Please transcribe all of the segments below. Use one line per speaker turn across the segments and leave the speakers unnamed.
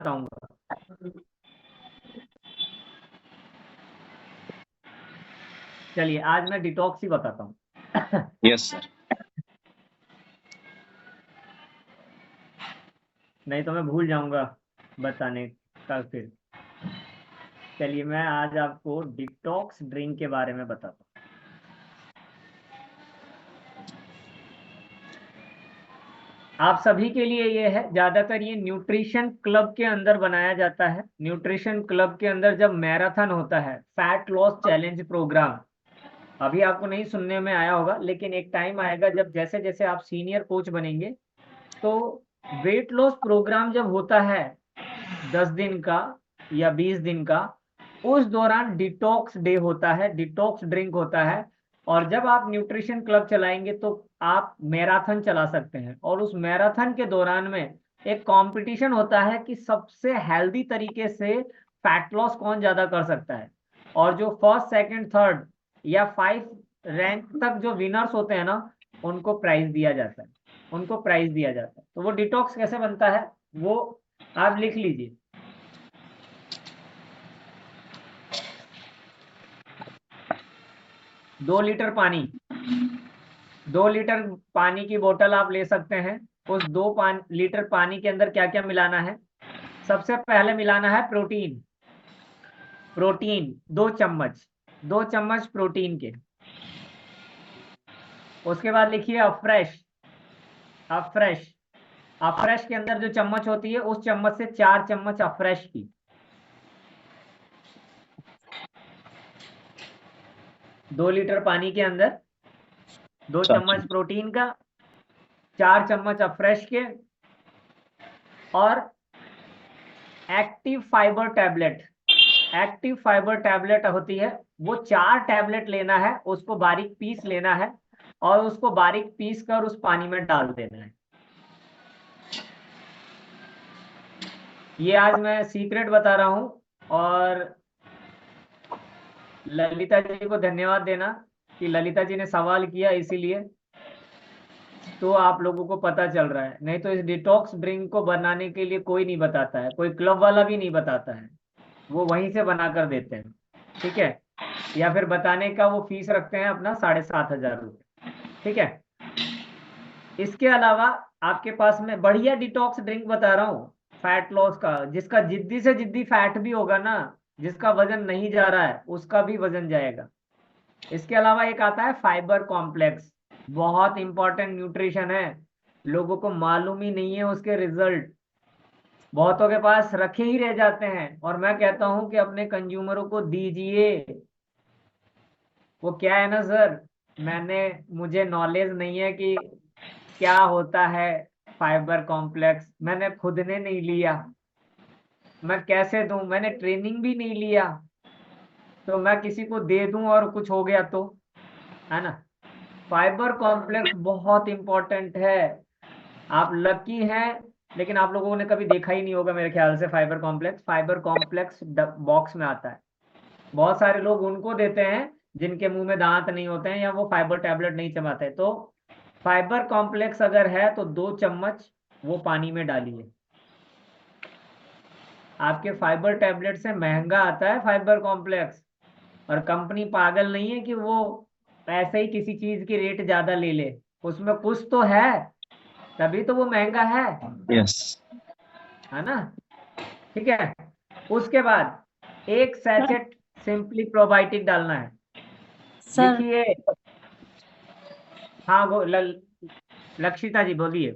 बताऊंगा। चलिए आज मैं डिटॉक्स ही बताता हूँ।
Yes sir.
नहीं तो मैं भूल जाऊंगा बताने का फिर। चलिए मैं आज आपको डिटॉक्स ड्रिंक के बारे में बताता हूँ। आप सभी के लिए ये है, ज्यादातर ये न्यूट्रिशन क्लब के अंदर बनाया जाता है। न्यूट्रिशन क्लब के अंदर जब मैराथन होता है, फैट लॉस चैलेंज प्रोग्राम, अभी आपको नहीं सुनने में आया होगा, लेकिन एक टाइम आएगा जब जैसे जैसे आप सीनियर कोच बनेंगे तो वेट लॉस प्रोग्राम जब होता है 10 दिन का या 20 दिन का, उस दौरान डिटॉक्स डे होता है, डिटॉक्स ड्रिंक होता है। और जब आप न्यूट्रिशन क्लब चलाएंगे तो आप मैराथन चला सकते हैं, और उस मैराथन के दौरान में एक कंपटीशन होता है कि सबसे हेल्दी तरीके से फैट लॉस कौन ज्यादा कर सकता है। और जो फर्स्ट सेकंड थर्ड या 5 रैंक तक जो विनर्स होते हैं ना, उनको प्राइज दिया जाता है। उनको प्राइज दिया जाता है। तो वो डिटॉक्स कैसे बनता है वो आप लिख लीजिए। 2 लीटर पानी, 2 लीटर पानी की बोतल आप ले सकते हैं। उस 2 लीटर पानी के अंदर क्या क्या मिलाना है? सबसे पहले मिलाना है प्रोटीन। प्रोटीन 2 चम्मच, 2 चम्मच प्रोटीन के। उसके बाद लिखिए अफ्रेश। अफ्रेश, अफ्रेश के अंदर जो चम्मच होती है, उस चम्मच से 4 चम्मच अफ्रेश की। 2 लीटर पानी के अंदर 2 चम्मच प्रोटीन का, 4 चम्मच अफ्रेश के, और active fibre tablet. Active fibre tablet होती है, वो 4 टैबलेट लेना है, उसको बारीक पीस लेना है और उसको बारीक पीस कर उस पानी में डाल देना है। ये आज मैं सीक्रेट बता रहा हूँ। और ललिता जी को धन्यवाद देना कि ललिता जी ने सवाल किया, इसीलिए तो आप लोगों को पता चल रहा है। नहीं तो इस डिटॉक्स ड्रिंक को बनाने के लिए कोई नहीं बताता है, कोई क्लब वाला भी नहीं बताता है। वो वहीं से बना कर देते हैं, ठीक है। या फिर बताने का वो फीस रखते हैं अपना 7,500 रुपये, ठीक है। इसके अलावा आपके पास में बढ़िया डिटॉक्स ड्रिंक बता रहा हूँ फैट लॉस का, जिसका जिद्दी से जिद्दी फैट भी होगा ना, जिसका वजन नहीं जा रहा है उसका भी वजन जाएगा। इसके अलावा एक आता है फाइबर कॉम्प्लेक्स, बहुत इंपॉर्टेंट न्यूट्रिशन है। लोगों को मालूम ही नहीं है उसके रिजल्ट, बहुतों के पास रखे ही रह जाते हैं। और मैं कहता हूं कि अपने कंज्यूमरों को दीजिए। वो क्या है ना सर, मुझे नॉलेज नहीं है कि क्या होता है फाइबर कॉम्प्लेक्स, मैंने खुद ने नहीं लिया, मैं कैसे दूं, मैंने ट्रेनिंग भी नहीं लिया। तो मैं किसी को दे दूं और कुछ हो गया तो, है ना। फाइबर कॉम्प्लेक्स बहुत इंपॉर्टेंट है। आप लकी हैं, लेकिन आप लोगों ने कभी देखा ही नहीं होगा मेरे ख्याल से fibre complex. Fibre complex box में आता है। बहुत सारे लोग उनको देते हैं जिनके मुंह में दांत नहीं होते हैं या वो फाइबर टैबलेट नहीं चबाते। तो फाइबर कॉम्प्लेक्स अगर है तो 2 चम्मच वो पानी में डालिए। आपके फाइबर टैबलेट से महंगा आता है फाइबर कॉम्प्लेक्स, और कंपनी पागल नहीं है कि वो ऐसे ही किसी चीज की रेट ज्यादा ले ले। उसमें कुछ तो है, तभी तो वो महंगा
यस।
है ना। ठीक है। उसके बाद एक
सर
सैचेट सिंपली प्रोबायोटिक डालना है।
सर
लिखिए। हाँ वो लक्षिता जी बोलिए।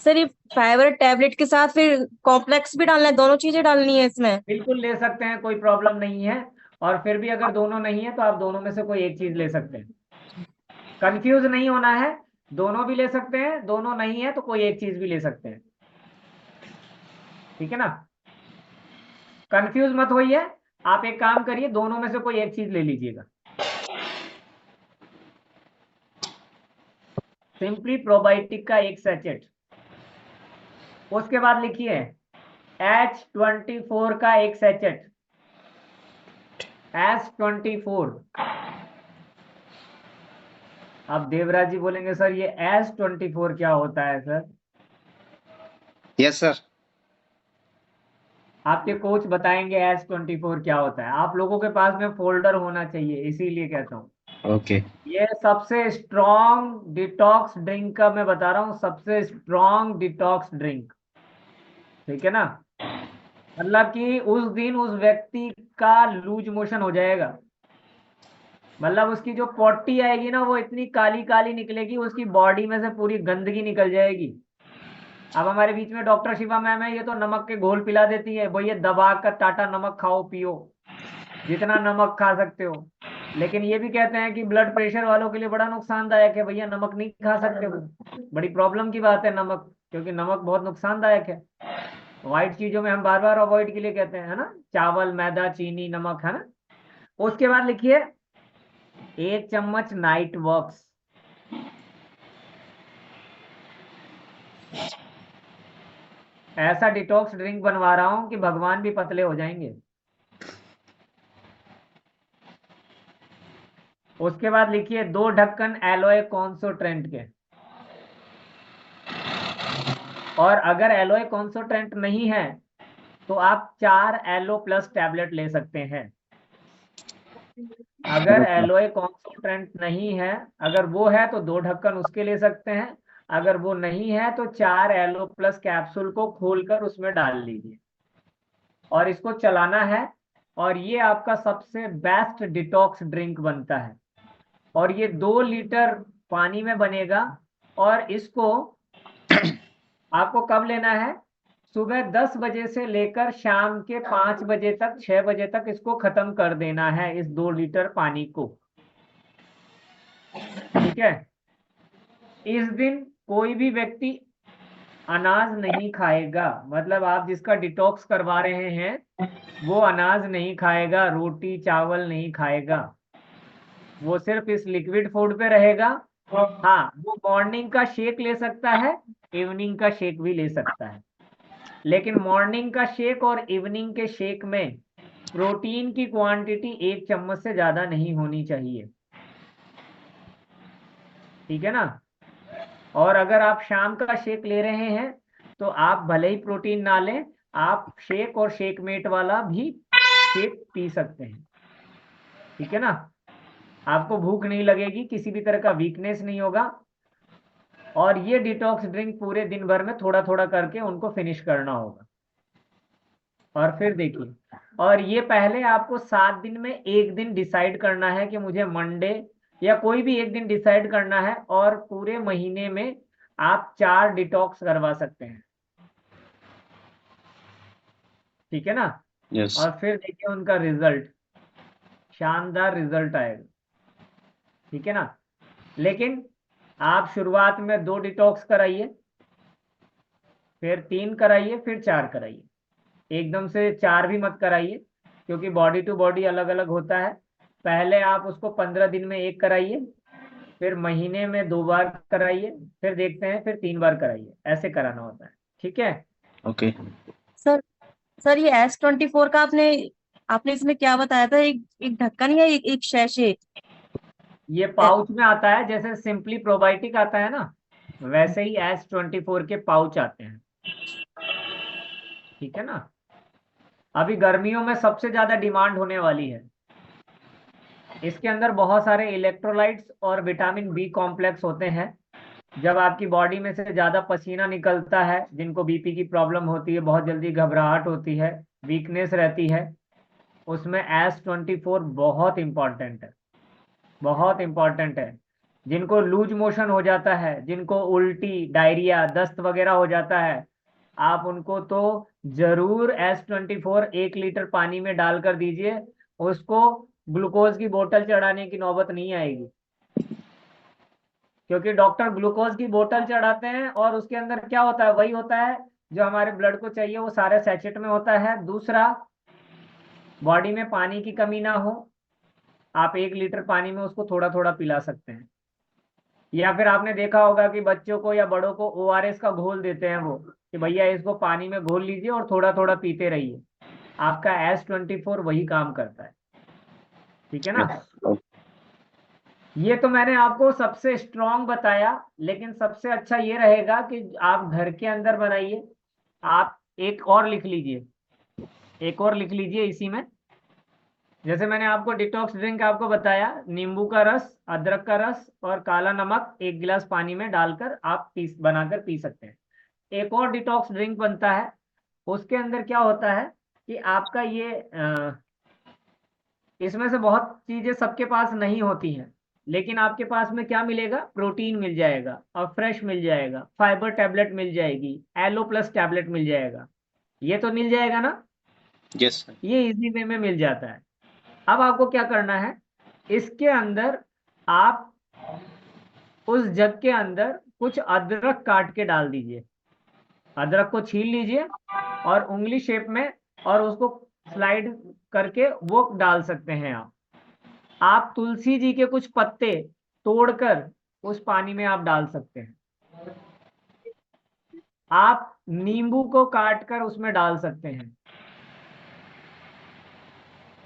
सर ये फाइबर टैबलेट के साथ फिर कॉम्प्लेक्स भी डालना है, दोनों चीजें डालनी है इसमें?
बिल्कुल ले सकते हैं, कोई प्रॉब्लम नहीं है। और फिर भी अगर दोनों नहीं है तो आप दोनों में से कोई एक चीज ले सकते हैं। कंफ्यूज नहीं होना है, दोनों भी ले सकते हैं, दोनों नहीं है तो कोई एक चीज भी ले सकते हैं, ठीक है ना। कंफ्यूज मत होइए। आप एक काम करिए, दोनों में से कोई एक चीज ले लीजिएगा। सिंपली प्रोबायोटिक का एक सैचेट। उसके बाद लिखिए H24 का एक सैचेट। H24। अब देवराज जी बोलेंगे सर ये H24 क्या होता है सर?
Yes sir.
आपके कोच बताएंगे S24 क्या होता है। आप लोगों के पास में फोल्डर होना चाहिए, इसीलिए कहता हूँ।
ओके।
ये सबसे स्ट्रॉन्ग डिटॉक्स ड्रिंक का मैं बता रहा हूँ, सबसे स्ट्रॉन्ग डिटॉक्स ड्रिंक। ठीक है ना, मतलब कि उस दिन उस व्यक्ति का लूज मोशन हो जाएगा। मतलब उसकी जो पॉटी आएगी ना, वो इतनी काली काली निकलेगी, उसकी बॉडी में से पूरी गंदगी निकल जाएगी। अब हमारे बीच में डॉक्टर शिवा मैम है, ये तो नमक के घोल पिला देती है, भैया दबा कर टाटा नमक खाओ पियो, जितना नमक खा सकते हो। लेकिन ये भी कहते हैं कि ब्लड प्रेशर वालों के लिए बड़ा नुकसानदायक है, भैया नमक नहीं खा सकते वो, बड़ी प्रॉब्लम की बात है नमक, क्योंकि नमक बहुत नुकसानदायक है। व्हाइट चीजों में हम बार बार अवॉइड के लिए कहते हैं, है ना, चावल, मैदा, चीनी, नमक, है ना। उसके बाद लिखिए 1 चम्मच नाइट वॉक्स। ऐसा डिटॉक्स ड्रिंक बनवा रहा हूं कि भगवान भी पतले हो जाएंगे। उसके बाद लिखिए 2 ढक्कन एलोए कॉन्सोट्रेंट के। और अगर एलोए कॉन्सोट्रेंट नहीं है तो आप 4 एलो प्लस टैबलेट ले सकते हैं। अगर एलोए कॉन्सोट्रेंट नहीं है, अगर वो है तो 2 ढक्कन उसके ले सकते हैं। अगर वो नहीं है तो 4 एलो प्लस कैप्सूल को खोलकर उसमें डाल लीजिए और इसको चलाना है। और ये आपका सबसे बेस्ट डिटॉक्स ड्रिंक बनता है। और ये 2 लीटर पानी में बनेगा। और इसको आपको कब लेना है? सुबह 10 बजे से लेकर शाम के 5 बजे तक, 6 बजे तक इसको खत्म कर देना है, इस 2 लीटर पानी को। ठीक है। इस दिन कोई भी व्यक्ति अनाज नहीं खाएगा, मतलब आप जिसका डिटॉक्स करवा रहे हैं वो अनाज नहीं खाएगा, रोटी चावल नहीं खाएगा, वो सिर्फ इस लिक्विड फूड पे रहेगा। हाँ, वो मॉर्निंग का शेक ले सकता है, इवनिंग का शेक भी ले सकता है। लेकिन मॉर्निंग का शेक और इवनिंग के शेक में प्रोटीन की क्वांटिटी 1 चम्मच से ज्यादा नहीं होनी चाहिए। ठीक है ना। और अगर आप शाम का शेक ले रहे हैं तो आप भले ही प्रोटीन ना लें, आप शेक और शेकमेट वाला भी शेक पी सकते हैं। ठीक है ना। आपको भूख नहीं लगेगी, किसी भी तरह का वीकनेस नहीं होगा। और ये डिटॉक्स ड्रिंक पूरे दिन भर में थोड़ा थोड़ा करके उनको फिनिश करना होगा। और फिर देखिए, और ये पहले आपको 7 दिन में एक दिन डिसाइड करना है कि मुझे मंडे, या कोई भी एक दिन डिसाइड करना है, और पूरे महीने में आप 4 डिटॉक्स करवा सकते हैं। ठीक है ना।
यस।
और फिर देखिए उनका रिजल्ट, शानदार रिजल्ट आएगा। ठीक है ना। लेकिन आप शुरुआत में 2 डिटॉक्स कराइए, फिर 3 कराइए, फिर 4 कराइए। एकदम से 4 भी मत कराइए, क्योंकि बॉडी टू बॉडी अलग अलग होता है। पहले आप उसको 15 दिन में एक कराइए, फिर महीने में 2 बार कराइए, फिर देखते हैं, फिर 3 बार कराइए, ऐसे कराना होता है। ठीक है।
ओके।
सर सर ये S24 का आपने आपने इसमें क्या बताया था, एक एक ढक्कन या एक शैशे?
ये पाउच में आता है, जैसे सिंपली प्रोबायोटिक आता है ना, वैसे ही S24 के पाउच आते हैं। ठीक है ना। अभी गर्मियों में सबसे ज्यादा डिमांड होने वाली है। इसके अंदर बहुत सारे इलेक्ट्रोलाइट्स और विटामिन बी कॉम्प्लेक्स होते हैं। जब आपकी बॉडी में से ज्यादा पसीना निकलता है, जिनको बीपी की प्रॉब्लम होती है, बहुत जल्दी घबराहट होती है, वीकनेस रहती है, उसमें S24 बहुत इंपॉर्टेंट है, बहुत इंपॉर्टेंट है। जिनको लूज मोशन हो जाता है, जिनको उल्टी, डायरिया, दस्त वगैरह हो जाता है, आप उनको तो जरूर S24 1 लीटर पानी में डालकर दीजिए। उसको ग्लूकोज की बोतल चढ़ाने की नौबत नहीं आएगी, क्योंकि डॉक्टर ग्लूकोज की बोतल चढ़ाते हैं और उसके अंदर क्या होता है, वही होता है जो हमारे ब्लड को चाहिए, वो सारे सैचेट में होता है। दूसरा, बॉडी में पानी की कमी ना हो, आप 1 लीटर पानी में उसको थोड़ा थोड़ा पिला सकते हैं। या फिर आपने देखा होगा कि बच्चों को या बड़ों को ORS का घोल देते हैं वो, कि भैया इसको पानी में घोल लीजिए और थोड़ा थोड़ा पीते रहिए। आपका S24 वही काम करता है। ठीक है ना। ये तो मैंने आपको सबसे स्ट्रॉन्ग बताया, लेकिन सबसे अच्छा ये रहेगा कि आप घर के अंदर बनाइए। आप एक और लिख लीजिए, एक और लिख लीजिए इसी में। जैसे मैंने आपको डिटॉक्स ड्रिंक आपको बताया, नींबू का रस, अदरक का रस और काला नमक 1 गिलास पानी में डालकर आप बनाकर पी सकते हैं। एक और डिटॉक्स ड्रिंक बनता है, उसके अंदर क्या होता है कि आपका ये इसमें से बहुत चीजें सबके पास नहीं होती हैं, लेकिन आपके पास में क्या मिलेगा, प्रोटीन मिल जाएगा और फ्रेश मिल जाएगा, फाइबर टैबलेट मिल जाएगी, एलो प्लस टैबलेट मिल जाएगा। ये तो मिल जाएगा ना?
Yes sir.
ये इजी वे में मिल जाता है। अब आपको क्या करना है, इसके अंदर आप उस जग के अंदर कुछ अदरक काट के डाल दीजिए। अदरक को छील लीजिए और उंगली शेप में, और उसको स्लाइड करके वो डाल सकते हैं आप तुलसी जी के कुछ पत्ते तोड़कर उस पानी में आप डाल सकते हैं। आप नींबू को काटकर उसमें डाल सकते हैं।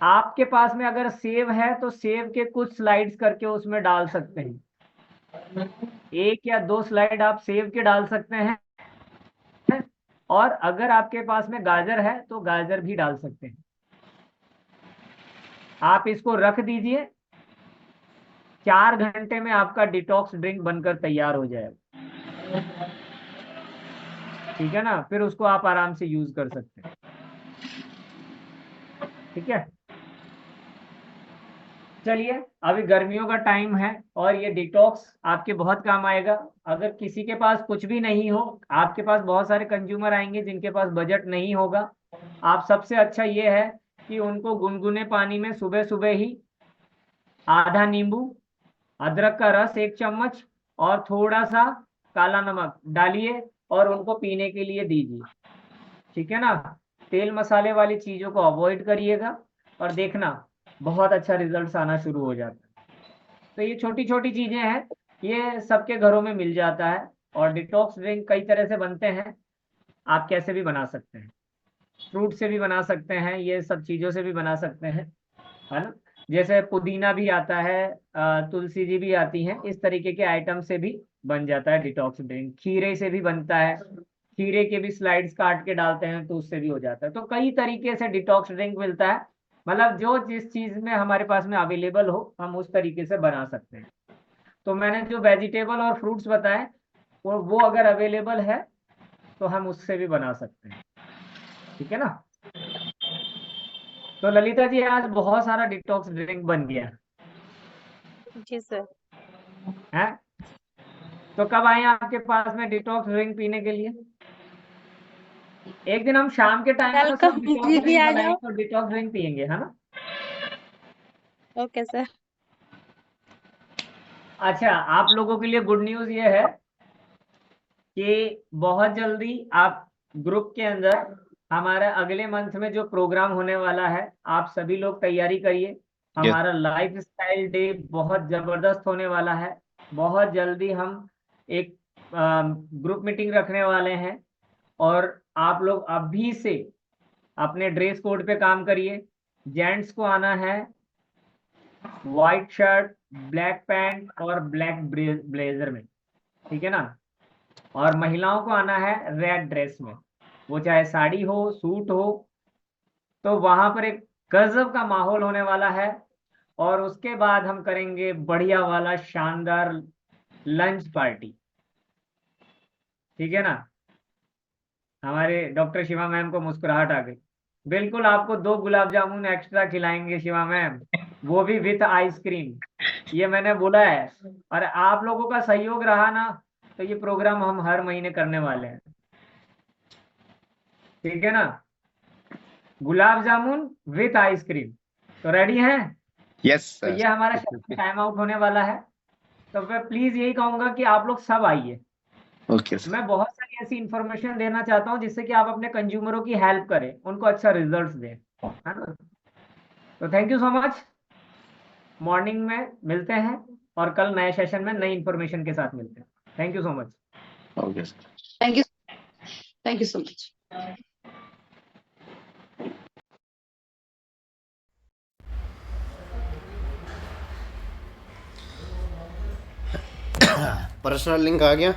आपके पास में अगर सेब है तो सेब के कुछ स्लाइड्स करके उसमें डाल सकते हैं। 1 या 2 स्लाइड आप सेब के डाल सकते हैं, और अगर आपके पास में गाजर है तो गाजर भी डाल सकते हैं। आप इसको रख दीजिए, 4 घंटे में आपका डिटॉक्स ड्रिंक बनकर तैयार हो जाएगा। ठीक है ना? फिर उसको आप आराम से यूज कर सकते हैं। ठीक है, चलिए, अभी गर्मियों का टाइम है और ये डिटॉक्स आपके बहुत काम आएगा। अगर किसी के पास कुछ भी नहीं हो, आपके पास बहुत सारे कंज्यूमर आएंगे जिनके पास बजट नहीं होगा, आप सबसे अच्छा ये है कि उनको गुनगुने पानी में सुबह सुबह ही आधा नींबू, अदरक का रस 1 चम्मच और थोड़ा सा काला नमक डालिए और उनको पीने के लिए दीजिए। ठीक है ना? तेल मसाले वाली चीज़ों को अवॉइड करिएगा और देखना बहुत अच्छा रिजल्ट्स आना शुरू हो जाता है। तो ये छोटी छोटी चीज़ें हैं, ये सबके घरों में मिल जाता है। और डिटॉक्स ड्रिंक कई तरह से बनते हैं, आप कैसे भी बना सकते हैं। फ्रूट से भी बना सकते हैं, ये सब चीज़ों से भी बना सकते हैं, है ना? जैसे पुदीना भी आता है, तुलसी जी भी आती हैं, इस तरीके के आइटम से भी बन जाता है डिटॉक्स ड्रिंक। खीरे से भी बनता है, खीरे के भी स्लाइड्स काट के डालते हैं तो उससे भी हो जाता है। तो कई तरीके से डिटॉक्स ड्रिंक मिलता है, मतलब जो जिस चीज़ में हमारे पास में अवेलेबल हो हम उस तरीके से बना सकते हैं। तो मैंने जो वेजिटेबल और फ्रूट्स बताए वो अगर अवेलेबल है तो हम उससे भी बना सकते हैं। ठीक है ना? तो ललिता जी, आज बहुत सारा डिटॉक्स ड्रिंक बन गया
जी सर।
है। तो कब आए आपके पास में डिटॉक्स ड्रिंक पीने के लिए? एक दिन हम शाम के टाइम में सब
वेलकम
डिटॉक्स
दीदी,
ड्रिंक
आ जाओ।
बनाएंगे और डिटॉक्स ड्रिंक पियेंगे, है ना?
Okay sir.
अच्छा, आप लोगों के लिए गुड न्यूज़ ये है कि बहुत जल्दी आप ग्रुप के अंदर हमारा अगले मंथ में जो प्रोग्राम होने वाला है, आप सभी लोग तैयारी करिए।
यस
हमारा लाइफ स्टाइल डे बहुत जबरदस्त होने वाला है। बहुत जल्दी हम एक ग्रुप मीटिंग रखने वाले हैं, और आप लोग अभी से अपने ड्रेस कोड पे काम करिए। जेंट्स को आना है व्हाइट शर्ट, ब्लैक पैंट और ब्लैक ब्लेजर में, ठीक है ना? और महिलाओं को आना है रेड ड्रेस में, वो चाहे साड़ी हो, सूट हो। तो वहां पर एक गजब का माहौल होने वाला है। और उसके बाद हम करेंगे बढ़िया वाला शानदार लंच पार्टी। ठीक है ना? हमारे डॉक्टर शिवा मैम को मुस्कुराहट आ गई। बिल्कुल, आपको 2 गुलाब जामुन एक्स्ट्रा खिलाएंगे शिवा मैम, वो भी विथ आइसक्रीम। ये मैंने बोला है, और आप लोगों का सहयोग रहा ना तो ये प्रोग्राम हम हर महीने करने वाले हैं। ठीक है ना? Gulab jamun with ice cream. तो रेडी हैं?
यस
तो
सर।
ये हमारा टाइम आउट होने वाला है। तो मैं प्लीज यही कहूंगा कि आप लोग सब आइए।
Okay sir.
मैं बहुत सारी ऐसी इंफॉर्मेशन देना चाहता हूँ जिससे कि आप अपने कंज्यूमरों की हेल्प करें, उनको अच्छा रिजल्ट्स दें, है ना? तो thank you so much. Morning में मिलते हैं और कल नए सेशन में नई इंफॉर्मेशन के साथ मिलते हैं। Thank you so much.
Okay sir.
Thank you so much.
Personal link आ गया।